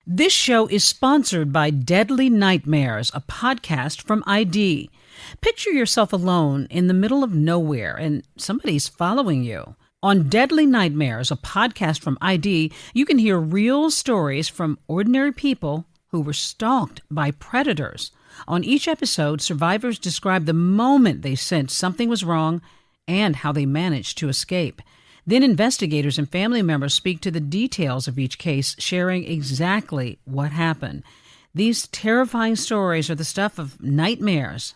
This show is sponsored by Deadly Nightmares, a podcast from ID. Picture yourself alone in the middle of nowhere and somebody's following you. On Deadly Nightmares, a podcast from ID, you can hear real stories from ordinary people who were stalked by predators. On each episode, survivors describe the moment they sensed something was wrong and how they managed to escape. Then investigators and family members speak to the details of each case, sharing exactly what happened. These terrifying stories are the stuff of nightmares,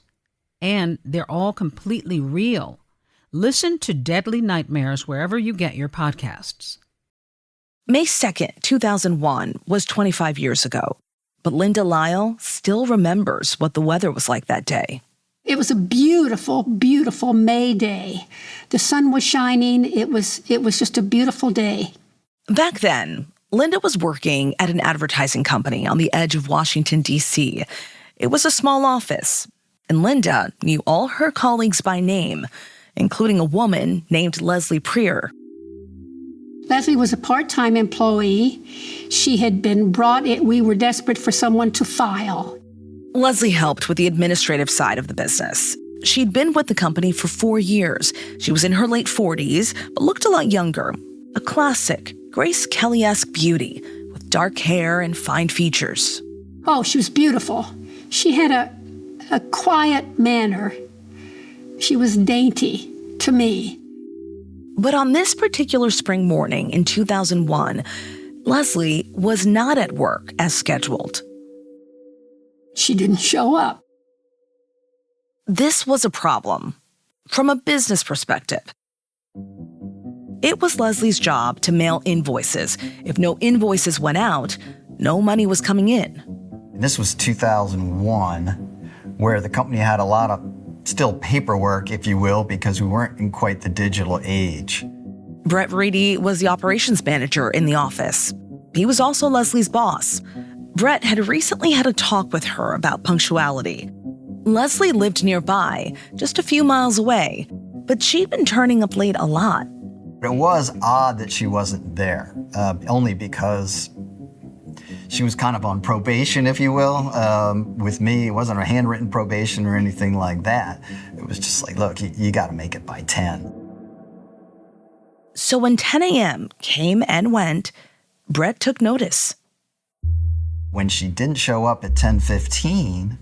and they're all completely real. Listen to Deadly Nightmares wherever you get your podcasts. May 2nd, 2001 was 25 years ago, but Linda Lyle still remembers what the weather was like that day. It was a beautiful, beautiful May day. The sun was shining. It was just a beautiful day. Back then, Linda was working at an advertising company on the edge of Washington, D.C. It was a small office, and Linda knew all her colleagues by name, including a woman named Leslie Preer. Leslie was a part-time employee. She had been brought in. We were desperate for someone to file. Leslie helped with the administrative side of the business. She'd been with the company for 4 years. She was in her late 40s, but looked a lot younger. A classic, Grace Kelly-esque beauty with dark hair and fine features. Oh, she was beautiful. She had a quiet manner. She was dainty to me. But on this particular spring morning in 2001, Leslie was not at work as scheduled. She didn't show up. This was a problem from a business perspective. It was Leslie's job to mail invoices. If no invoices went out, no money was coming in. This was 2001, where the company had a lot of still paperwork, if you will, because we weren't in quite the digital age. Brett Reedy was the operations manager in the office. He was also Leslie's boss. Brett had recently had a talk with her about punctuality. Leslie lived nearby, just a few miles away, but she'd been turning up late a lot. It was odd that she wasn't there, only because she was kind of on probation, if you will. With me, it wasn't a handwritten probation or anything like that. It was just like, look, you got to make it by 10. So when 10 a.m. came and went, Brett took notice. When she didn't show up at 10:15,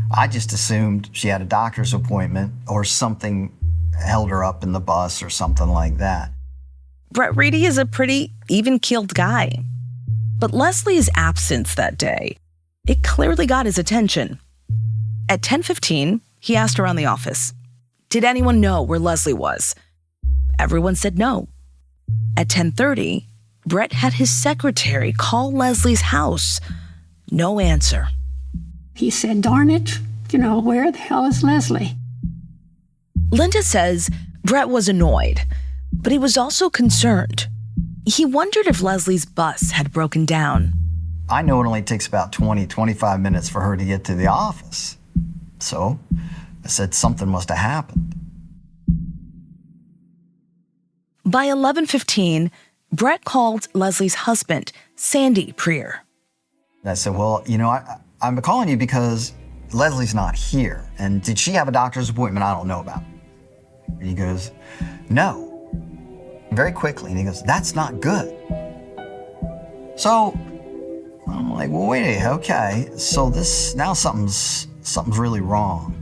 I just assumed she had a doctor's appointment or something held her up in the bus or something like that. Brett Reedy is a pretty even-keeled guy. But Leslie's absence that day, it clearly got his attention. At 10:15, he asked around the office, did anyone know where Leslie was? Everyone said no. At 10:30, Brett had his secretary call Leslie's house. No answer. He said, darn it, where the hell is Leslie? Linda says Brett was annoyed, but he was also concerned. He wondered if Leslie's bus had broken down. I know it only takes about 25 minutes for her to get to the office. So I said something must have happened. By 11:15, Brett called Leslie's husband, Sandy Preer. I said, well, I'm calling you because Leslie's not here. And did she have a doctor's appointment I don't know about? And he goes, no. Very quickly. And he goes, that's not good. So I'm like, well, wait, okay. So now something's really wrong.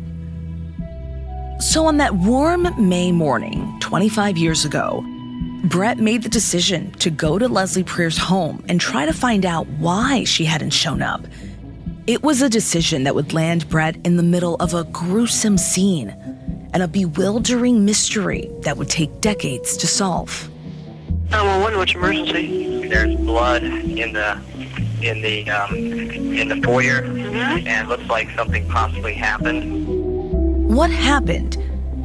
So on that warm May morning, 25 years ago, Brett made the decision to go to Leslie Preer's home and try to find out why she hadn't shown up. It was a decision that would land Brett in the middle of a gruesome scene and a bewildering mystery that would take decades to solve. 911, what's emergency? There's blood in the foyer, and it looks like something possibly happened. What happened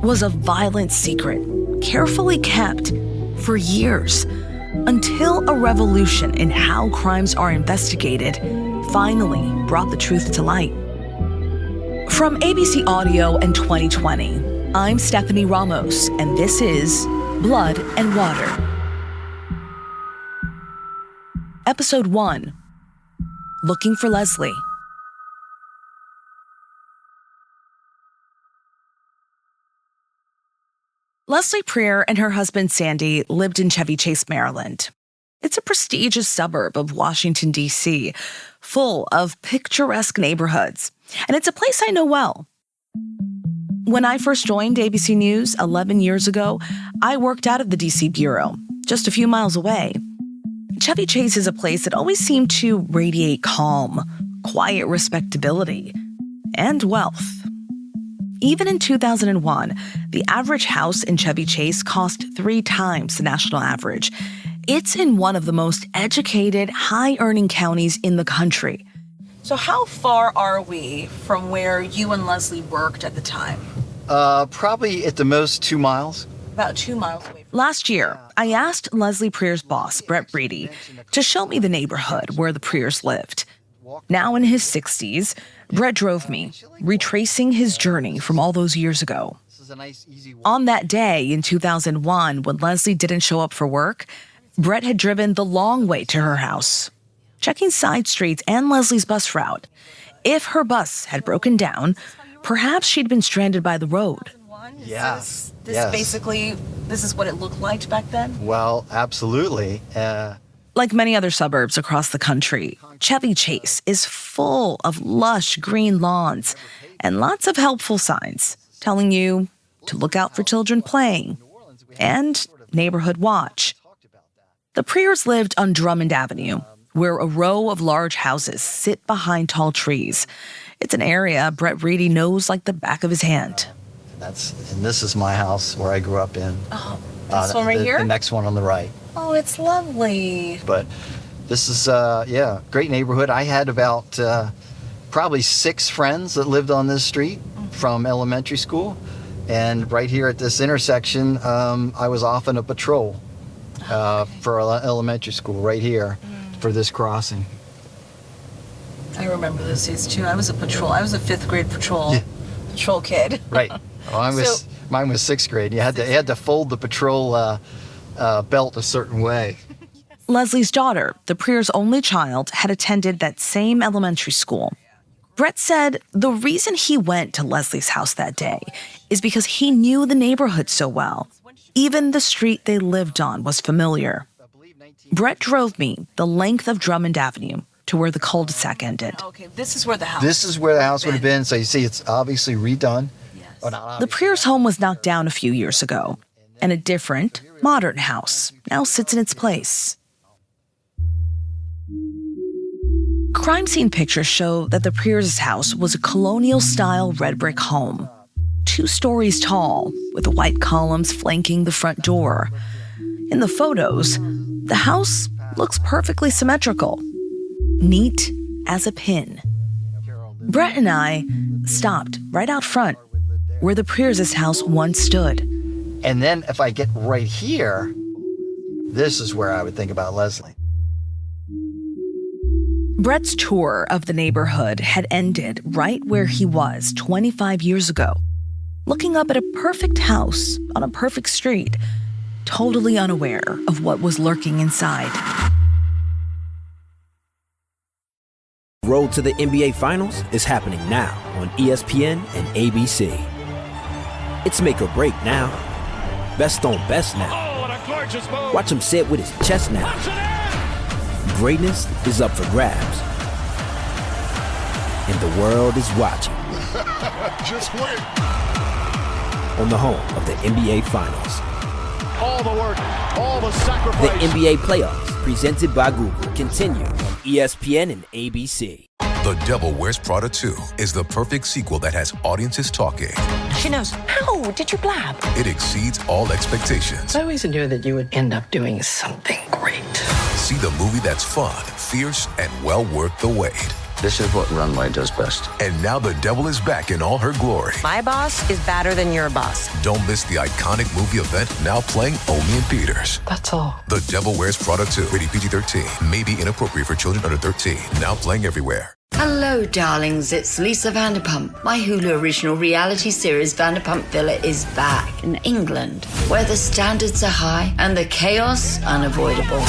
was a violent secret, carefully kept for years, until a revolution in how crimes are investigated finally brought the truth to light. From ABC Audio and 2020, I'm Stephanie Ramos, and this is Blood and Water. Episode 1, looking for Leslie. Leslie Preer and her husband Sandy lived in Chevy Chase, Maryland. It's a prestigious suburb of Washington, D.C., full of picturesque neighborhoods, and it's a place I know well. When I first joined ABC News 11 years ago, I worked out of the D.C. bureau, just a few miles away. Chevy Chase is a place that always seemed to radiate calm, quiet respectability, and wealth. Even in 2001, the average house in Chevy Chase cost 3 times the national average. It's in one of the most educated, high-earning counties in the country. So how far are we from where you and Leslie worked at the time? Probably at the most 2 miles. About 2 miles away. Last year, I asked Leslie Preer's boss, Brett Reedy, to show me the neighborhood where the Preers lived. Now in his 60s, Brett drove me, retracing his journey from all those years ago. On that day in 2001, when Leslie didn't show up for work, Brett had driven the long way to her house, checking side streets and Leslie's bus route. If her bus had broken down, perhaps she'd been stranded by the road. Yes. This is what it looked like back then? Well, absolutely. Like many other suburbs across the country, Chevy Chase is full of lush green lawns and lots of helpful signs telling you to look out for children playing and neighborhood watch. The Preers lived on Drummond Avenue, where a row of large houses sit behind tall trees. It's an area Brett Reedy knows like the back of his hand. And this is my house where I grew up in. Oh, this one right here? The next one on the right. Oh, it's lovely. But this is, great neighborhood. I had about probably 6 friends that lived on this street from elementary school. And right here at this intersection, I was often a patrol for elementary school right here for this crossing. I remember those days too. I was a patrol. I was a 5th grade patrol kid. Right. Well, mine was 6th grade. You had to fold the patrol belt a certain way. Leslie's daughter, the Preer's only child, had attended that same elementary school. Brett said the reason he went to Leslie's house that day is because he knew the neighborhood so well. Even the street they lived on was familiar. Brett drove me the length of Drummond Avenue to where the cul-de-sac ended. Okay, this is where the house would have been. So you see, it's obviously redone. Yes. The Preer's home was knocked down a few years ago, and a different, modern house now sits in its place. Crime scene pictures show that the Preers' house was a colonial-style red brick home, 2 stories tall, with white columns flanking the front door. In the photos, the house looks perfectly symmetrical, neat as a pin. Brett and I stopped right out front, where the Preers' house once stood. And then if I get right here, this is where I would think about Leslie. Brett's tour of the neighborhood had ended right where he was 25 years ago, looking up at a perfect house on a perfect street, totally unaware of what was lurking inside. Road to the NBA Finals is happening now on ESPN and ABC. It's make or break now. Best on best now. Oh, what a gorgeous move. Watch him say it with his chest now. Greatness is up for grabs. And the world is watching. Just wait. On the home of the NBA Finals. All the work, all the sacrifice. The NBA playoffs, presented by Google, continue on ESPN and ABC. The Devil Wears Prada 2 is the perfect sequel that has audiences talking. She knows. How did you blab? It exceeds all expectations. I always knew that you would end up doing something great. See the movie that's fun, fierce, and well worth the wait. This is what Runway does best. And now the devil is back in all her glory. My boss is badder than your boss. Don't miss the iconic movie event now playing only in theaters. That's all. The Devil Wears Prada 2, rated PG-13. May be inappropriate for children under 13. Now playing everywhere. Hello, darlings. It's Lisa Vanderpump. My Hulu original reality series Vanderpump Villa is back in England, where the standards are high and the chaos unavoidable.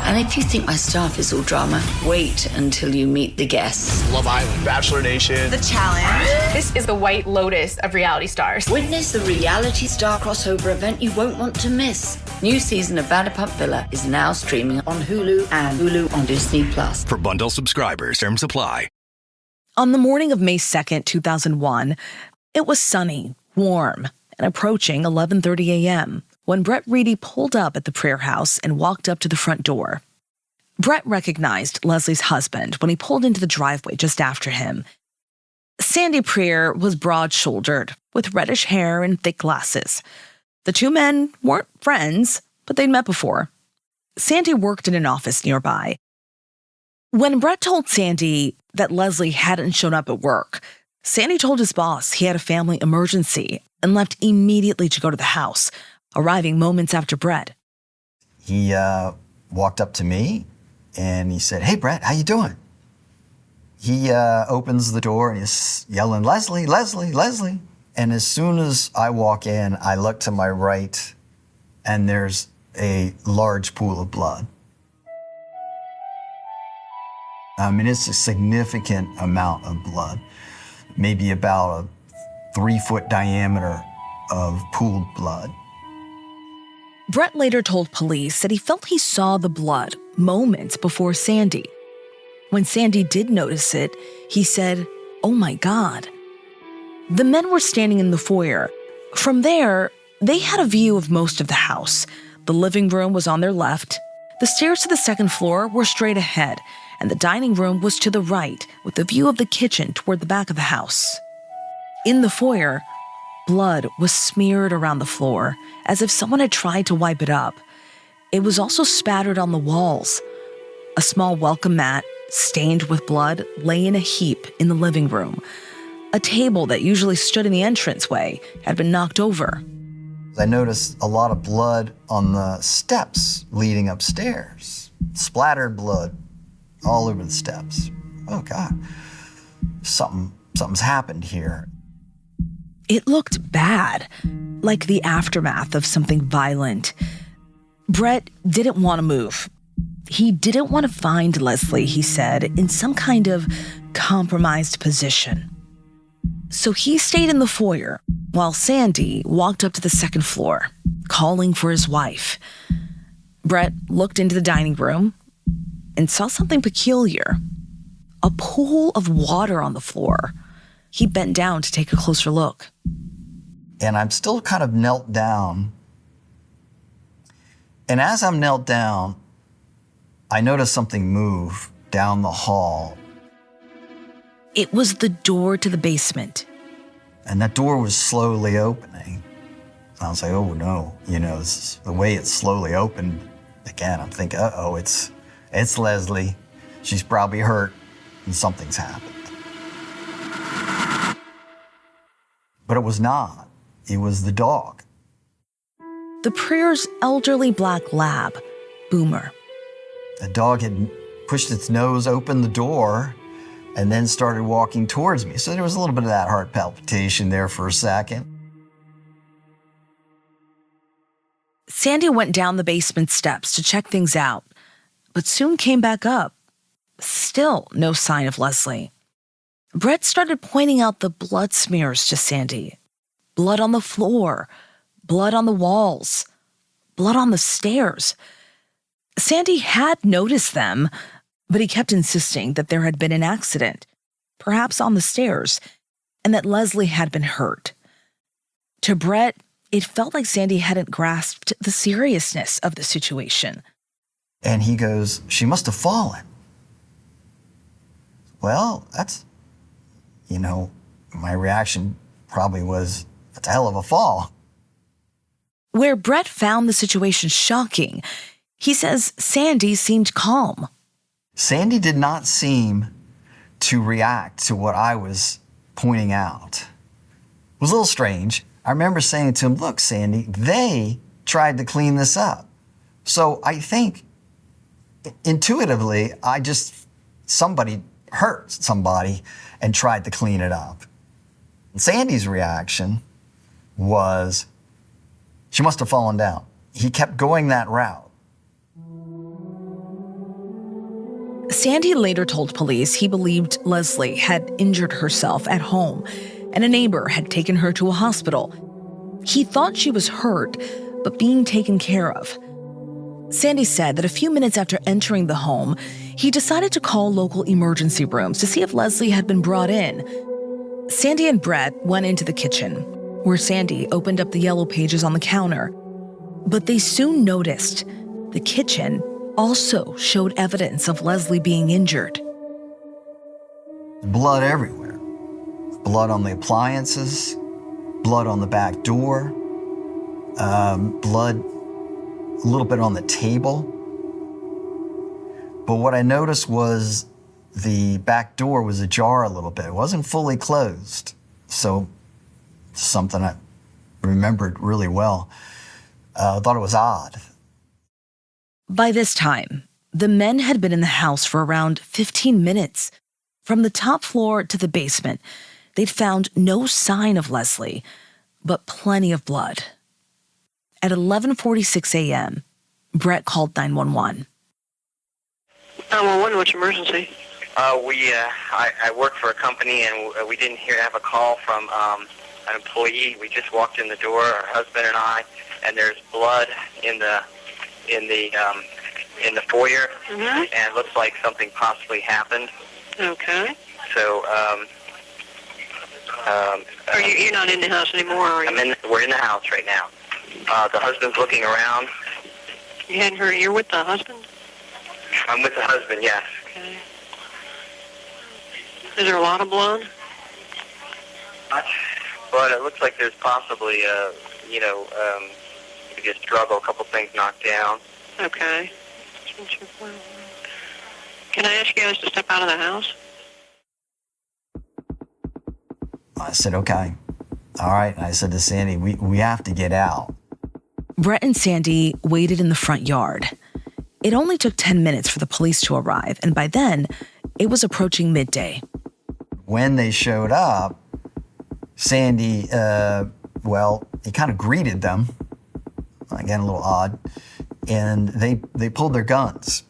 And if you think my staff is all drama, wait until you meet the guests. Love Island, Bachelor Nation. The Challenge. This is the White Lotus of reality stars. Witness the reality star crossover event you won't want to miss. New season of Vanderpump Villa is now streaming on Hulu and Hulu on Disney+. For bundle subscribers, terms apply. On the morning of May 2nd, 2001, it was sunny, warm, and approaching 11:30 a.m. when Brett Reedy pulled up at the Prayer House and walked up to the front door. Brett recognized Leslie's husband when he pulled into the driveway just after him. Sandy Prayer was broad-shouldered, with reddish hair and thick glasses. The two men weren't friends, but they'd met before. Sandy worked in an office nearby. When Brett told Sandy that Leslie hadn't shown up at work, Sandy told his boss he had a family emergency and left immediately to go to the house, arriving moments after Brett. He walked up to me and he said, "Hey, Brett, how you doing?" He opens the door and he's yelling, "Leslie, Leslie, Leslie." And as soon as I walk in, I look to my right and there's a large pool of blood. I mean, it's a significant amount of blood, maybe about a 3-foot diameter of pooled blood. Brett later told police that he felt he saw the blood moments before Sandy. When Sandy did notice it, he said, "Oh my God." The men were standing in the foyer. From there, they had a view of most of the house. The living room was on their left. The stairs to the second floor were straight ahead, and the dining room was to the right, with a view of the kitchen toward the back of the house. In the foyer, blood was smeared around the floor, as if someone had tried to wipe it up. It was also spattered on the walls. A small welcome mat, stained with blood, lay in a heap in the living room. A table that usually stood in the entranceway had been knocked over. I noticed a lot of blood on the steps leading upstairs. Splattered blood all over the steps. Oh God, something's happened here. It looked bad, like the aftermath of something violent. Brett didn't want to move. He didn't want to find Leslie, he said, in some kind of compromised position. So he stayed in the foyer while Sandy walked up to the second floor, calling for his wife. Brett looked into the dining room and saw something peculiar. A pool of water on the floor. He bent down to take a closer look. And I'm still kind of knelt down. And as I'm knelt down, I noticed something move down the hall. It was the door to the basement. And that door was slowly opening. I was like, oh no, the way it slowly opened, again, I'm thinking, uh-oh, it's Leslie. She's probably hurt and something's happened. But it was not. It was the dog. The Prayer's elderly black lab, Boomer. The dog had pushed its nose open the door and then started walking towards me. So there was a little bit of that heart palpitation there for a second. Sandy went down the basement steps to check things out, but soon came back up. Still no sign of Leslie. Brett started pointing out the blood smears to Sandy. Blood on the floor, blood on the walls, blood on the stairs. Sandy had noticed them, but he kept insisting that there had been an accident, perhaps on the stairs, and that Leslie had been hurt. To Brett, it felt like Sandy hadn't grasped the seriousness of the situation. And he goes, "She must have fallen." Well, that's, my reaction probably was, that's a hell of a fall. Where Brett found the situation shocking, he says Sandy seemed calm. Sandy did not seem to react to what I was pointing out. It was a little strange. I remember saying to him, "Look, Sandy, they tried to clean this up." So I think intuitively, somebody hurt somebody and tried to clean it up. And Sandy's reaction was, she must have fallen down. He kept going that route. Sandy later told police he believed Leslie had injured herself at home and a neighbor had taken her to a hospital. He thought she was hurt, but being taken care of. Sandy said that a few minutes after entering the home, he decided to call local emergency rooms to see if Leslie had been brought in. Sandy and Brett went into the kitchen, where Sandy opened up the yellow pages on the counter. But they soon noticed the kitchen also showed evidence of Leslie being injured. Blood everywhere. Blood on the appliances, blood on the back door, blood a little bit on the table. But what I noticed was the back door was ajar a little bit. It wasn't fully closed. So something I remembered really well. I thought it was odd. By this time, the men had been in the house for around 15 minutes. From the top floor to the basement, they'd found no sign of Leslie, but plenty of blood. At 11:46 a.m., Brett called 911. 911, what's emergency? I work for a company, and we didn't have a call from an employee. We just walked in the door, our husband and I, and there's blood in the foyer, and it looks like something possibly happened. Okay. So, You're not in the house anymore, are you? We're in the house right now. The husband's looking around. You hadn't heard, you're with the husband? I'm with the husband, yes. Okay. Is there a lot of blood? But it looks like there's possibly, maybe a struggle, a couple things knocked down. Okay. Can I ask you guys to step out of the house? I said, okay. All right. I said to Sandy, we have to get out. Brett and Sandy waited in the front yard. It only took 10 minutes for the police to arrive, and by then, it was approaching midday. When they showed up, Sandy, he kind of greeted them. Again, a little odd. And they pulled their guns.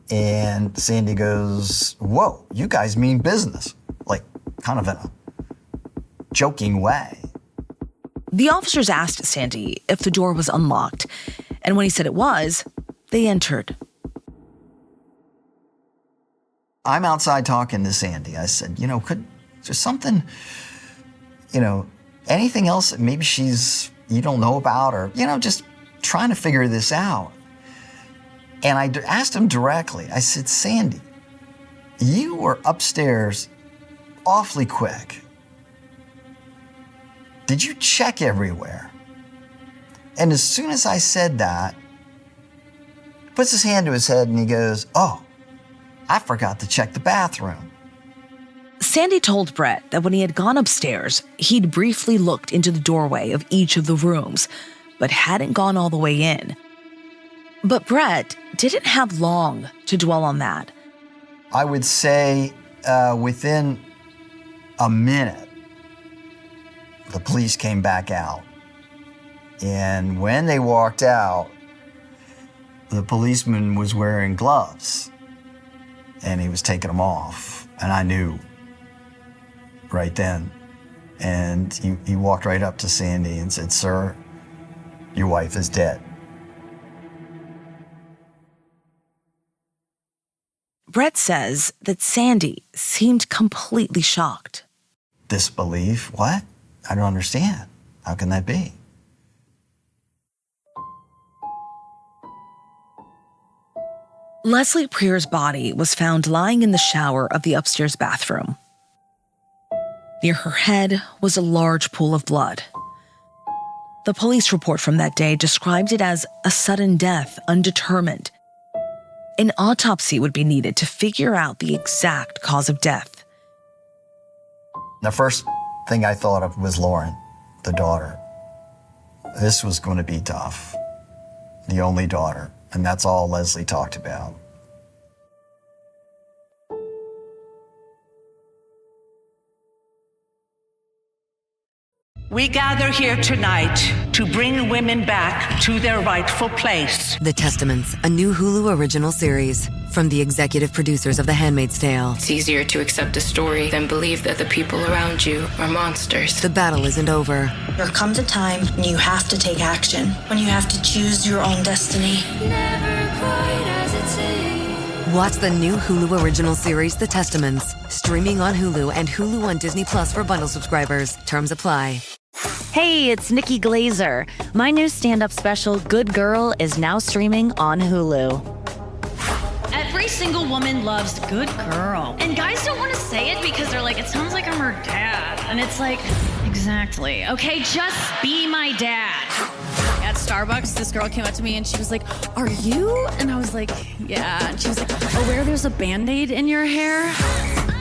And Sandy goes, whoa, you guys mean business. Like, kind of in a joking way. The officers asked Sandy if the door was unlocked, and when he said it was, they entered. I'm outside talking to Sandy. I said, is there something, anything else that maybe you don't know about, or, just trying to figure this out. And I asked him directly. I said, Sandy, you were upstairs awfully quick. Did you check everywhere? And as soon as I said that, he puts his hand to his head and he goes, oh, I forgot to check the bathroom. Sandy told Brett that when he had gone upstairs, he'd briefly looked into the doorway of each of the rooms, but hadn't gone all the way in. But Brett didn't have long to dwell on that. I would say within a minute, the police came back out. And when they walked out, the policeman was wearing gloves and he was taking them off. And I knew right then. And he walked right up to Sandy and said, sir, your wife is dead. Brett says that Sandy seemed completely shocked. Disbelief? What? I don't understand. How can that be? Leslie Prier's body was found lying in the shower of the upstairs bathroom. Near her head was a large pool of blood. The police report from that day described it as a sudden death, undetermined. An autopsy would be needed to figure out the exact cause of death. The first thing I thought of was Lauren, the daughter. This was going to be tough. The only daughter. And that's all Leslie talked about. We gather here tonight to bring women back to their rightful place. The Testaments, a new Hulu original series from the executive producers of The Handmaid's Tale. It's easier to accept a story than believe that the people around you are monsters. The battle isn't over. There comes a time when you have to take action, when you have to choose your own destiny. Never quite as it seems. Watch the new Hulu original series, The Testaments, streaming on Hulu and Hulu on Disney Plus for bundle subscribers. Terms apply. Hey, it's Nikki Glazer. My new stand-up special, Good Girl, is now streaming on Hulu. Every single woman loves Good Girl. And guys don't want to say it because they're like, it sounds like I'm her dad. And it's like, exactly. Okay, just be my dad. At Starbucks, this girl came up to me and she was like, are you? And I was like, yeah. And she was like, oh, where there's a Band-Aid in your hair?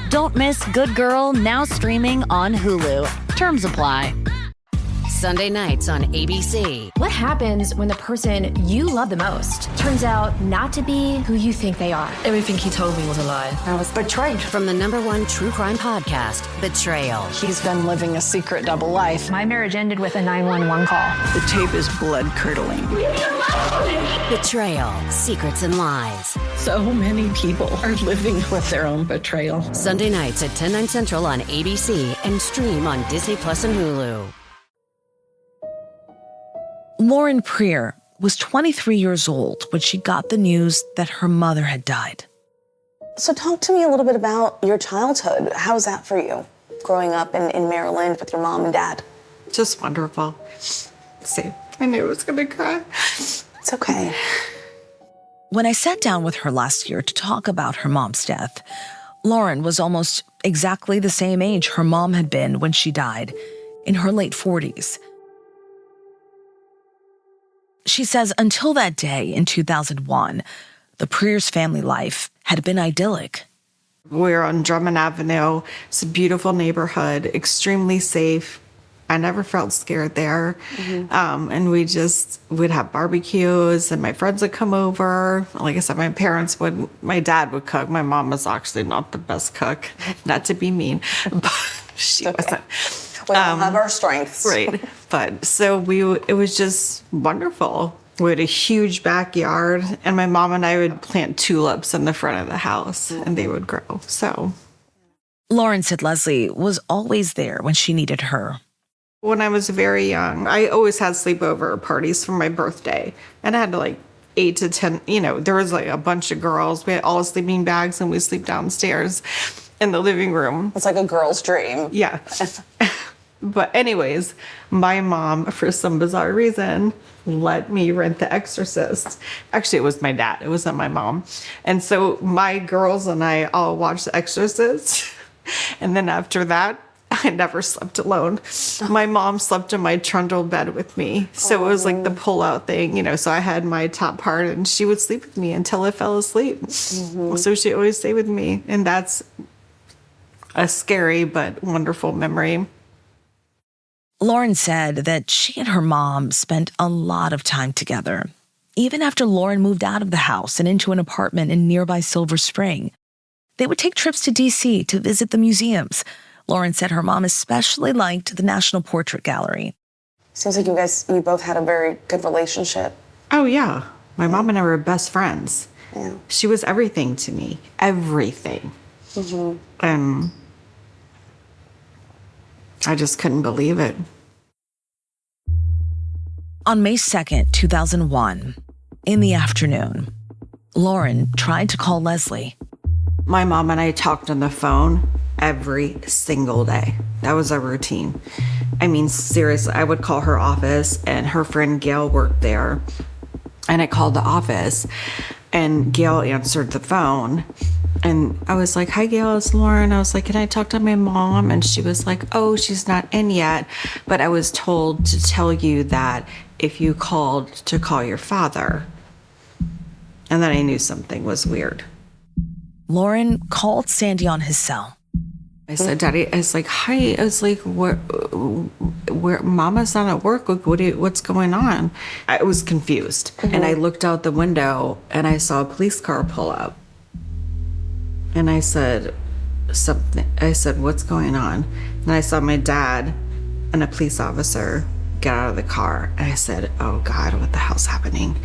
Don't miss Good Girl, now streaming on Hulu. Terms apply. Sunday nights on ABC. What happens when the person you love the most turns out not to be who you think they are? Everything he told me was a lie. I was betrayed. From the #1 true crime podcast, Betrayal. He's been living a secret double life. My marriage ended with a 911 call. The tape is blood-curdling. Betrayal, Secrets and Lies. So many people are living with their own betrayal. Sunday nights at 10, 9 central on ABC and stream on Disney Plus and Hulu. Lauren Preer was 23 years old when she got the news that her mother had died. So talk to me a little bit about your childhood. How was that for you, growing up in Maryland with your mom and dad? Just wonderful. See, I knew I was going to cry. It's okay. When I sat down with her last year to talk about her mom's death, Lauren was almost exactly the same age her mom had been when she died, in her late 40s. She says until that day in 2001, the Preer's family life had been idyllic. We're on Drummond Avenue. It's a beautiful neighborhood, extremely safe. I never felt scared there. Mm-hmm. And we'd have barbecues and my friends would come over. Like I said, my dad would cook. My mom was actually not the best cook, not to be mean, but she wasn't. We all have our strengths. Right. But so it was just wonderful. We had a huge backyard and my mom and I would plant tulips in the front of the house and they would grow. So Lauren said Leslie was always there when she needed her. When I was very young, I always had sleepover parties for my birthday. And I had 8 to 10, there was a bunch of girls. We had all sleeping bags and we sleep downstairs in the living room. It's like a girl's dream. Yeah. But anyways, my mom, for some bizarre reason, let me rent The Exorcist. Actually, it was my dad. It wasn't my mom. And so my girls and I all watched The Exorcist. And then after that, I never slept alone. My mom slept in my trundle bed with me. So it was like the pull-out thing, so I had my top part and she would sleep with me until I fell asleep. Mm-hmm. So she always stayed with me. And that's a scary but wonderful memory. Lauren said that she and her mom spent a lot of time together, even after Lauren moved out of the house and into an apartment in nearby Silver Spring. They would take trips to D.C. to visit the museums. Lauren said her mom especially liked the National Portrait Gallery. Seems like you both had a very good relationship. Oh, yeah. My mom and I were best friends. Yeah. She was everything to me. Everything. Mm-hmm. I just couldn't believe it. On May 2nd, 2001, in the afternoon, Lauren tried to call Leslie. My mom and I talked on the phone every single day. That was our routine. I mean, seriously, I would call her office and her friend Gail worked there. And I called the office and Gail answered the phone. And I was like, hi, Gail, it's Lauren. I was like, can I talk to my mom? And she was like, oh, she's not in yet. But I was told to tell you that if you called to call your father. And then I knew something was weird. Lauren called Sandy on his cell. I said, Daddy, I was like, hi. I was like, where Mama's not at work. What's going on? I was confused. Mm-hmm. And I looked out the window and I saw a police car pull up. And I said, what's going on? And I saw my dad and a police officer get out of the car. And I said, oh God, what the hell's happening?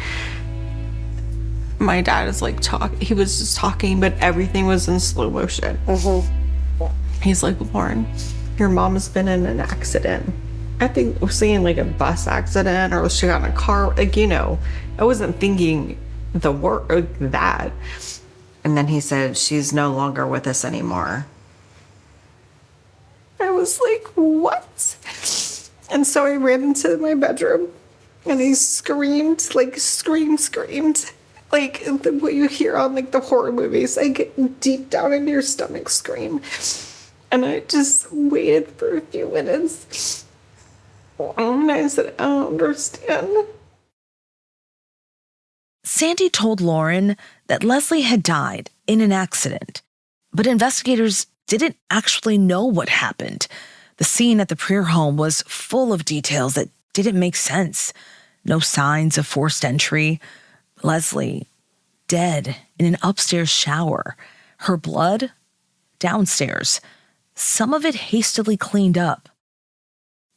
My dad is like he was just talking, but everything was in slow motion. He's like, Lauren, your mom's been in an accident. I think we're seeing like a bus accident or she got in a car. Like, you know, I wasn't thinking the work or that. And then he said, she's no longer with us anymore. I was like, what? And so I ran into my bedroom and he screamed, like screamed. Like what you hear on like the horror movies, like deep down in your stomach scream. And I just waited for a few minutes. And I said, I don't understand. Sandy told Lauren that Leslie had died in an accident, but investigators didn't actually know what happened. The scene at the Preer home was full of details that didn't make sense. No signs of forced entry. Leslie, dead in an upstairs shower. Her blood, downstairs. Some of it hastily cleaned up.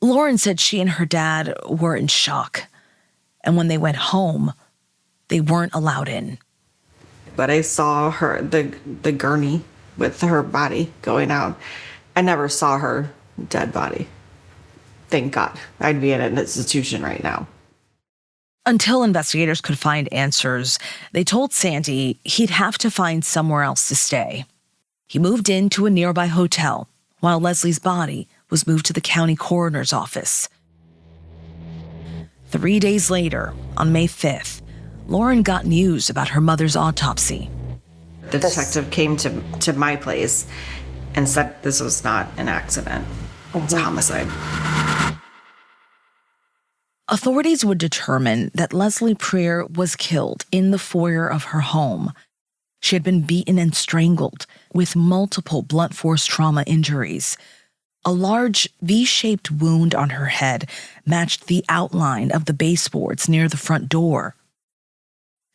Lauren said she and her dad were in shock. And when they went home, they weren't allowed in. But I saw her, the gurney with her body going out. I never saw her dead body. Thank God. I'd be in an institution right now. Until investigators could find answers, they told Sandy he'd have to find somewhere else to stay. He moved into a nearby hotel while Leslie's body was moved to the county coroner's office. 3 days later, on May 5th, Lauren got news about her mother's autopsy. The detective came to my place and said this was not an accident. It's a homicide. Authorities would determine that Leslie Preer was killed in the foyer of her home. She had been beaten and strangled with multiple blunt force trauma injuries. A large V-shaped wound on her head matched the outline of the baseboards near the front door.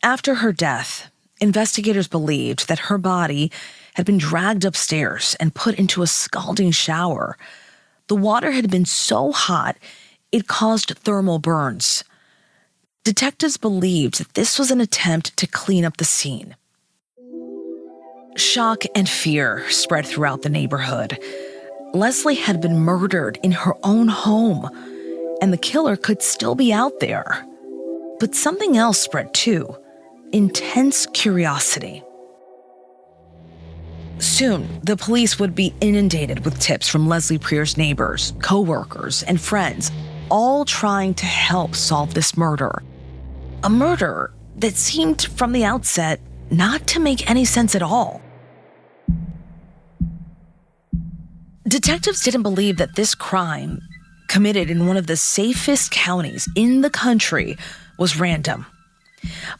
After her death, investigators believed that her body had been dragged upstairs and put into a scalding shower. The water had been so hot, it caused thermal burns. Detectives believed that this was an attempt to clean up the scene. Shock and fear spread throughout the neighborhood. Leslie had been murdered in her own home, and the killer could still be out there. But something else spread too: intense curiosity. Soon, the police would be inundated with tips from Leslie Preer's neighbors, co-workers, and friends, all trying to help solve this murder. A murder that seemed from the outset not to make any sense at all. Detectives didn't believe that this crime, committed in one of the safest counties in the country, was random.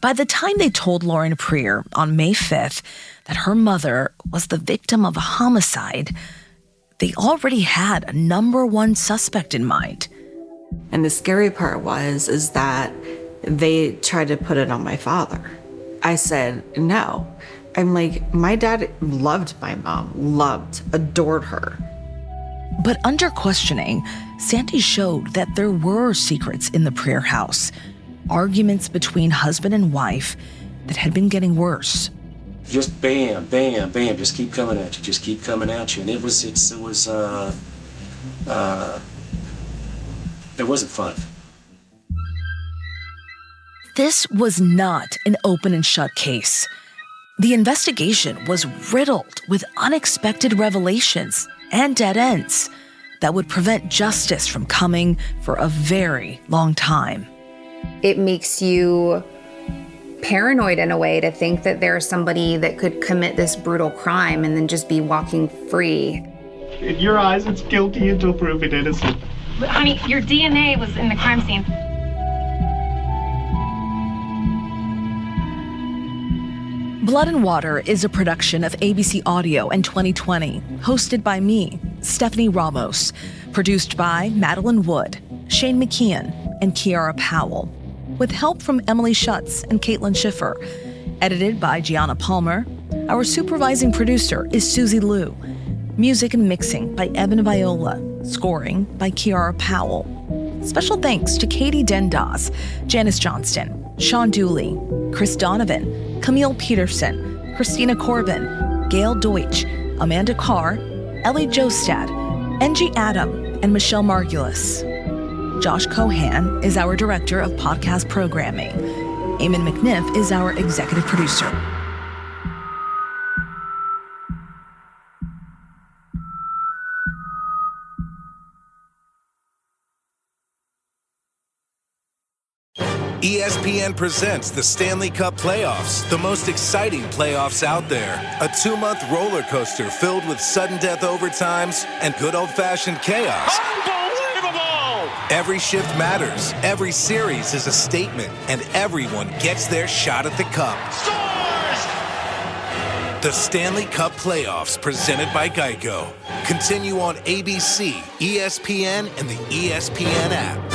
By the time they told Lauren Preer on May 5th that her mother was the victim of a homicide, they already had a number one suspect in mind. And the scary part is that they tried to put it on my father. I said, no. I'm like, my dad loved my mom, adored her. But under questioning, Sandy showed that there were secrets in the Preer house, arguments between husband and wife that had been getting worse. Just bam, bam, bam, just keep coming at you. And it wasn't fun. This was not an open and shut case. The investigation was riddled with unexpected revelations and dead ends that would prevent justice from coming for a very long time. It makes you paranoid in a way to think that there's somebody that could commit this brutal crime and then just be walking free. In your eyes, it's guilty until proven innocent. But honey, your DNA was in the crime scene. Blood and Water is a production of ABC Audio and 2020, hosted by me, Stephanie Ramos, produced by Madeline Wood, Shane McKeon, and Kiara Powell, with help from Emily Schutz and Caitlin Schiffer, edited by Gianna Palmer. Our supervising producer is Susie Liu. Music and mixing by Evan Viola. Scoring by Kiara Powell. Special thanks to Katie Dendas, Janice Johnston, Sean Dooley, Chris Donovan, Camille Peterson, Christina Corbin, Gail Deutsch, Amanda Carr, Ellie Jostad, Angie Adam, and Michelle Margulis. Josh Cohan is our director of podcast programming. Eamon McNiff is our executive producer. ESPN presents the Stanley Cup Playoffs, the most exciting playoffs out there. A 2-month roller coaster filled with sudden death overtimes and good old-fashioned chaos. Unbelievable! Every shift matters, every series is a statement, and everyone gets their shot at the cup. Scores! The Stanley Cup Playoffs, presented by Geico. Continue on ABC, ESPN, and the ESPN app.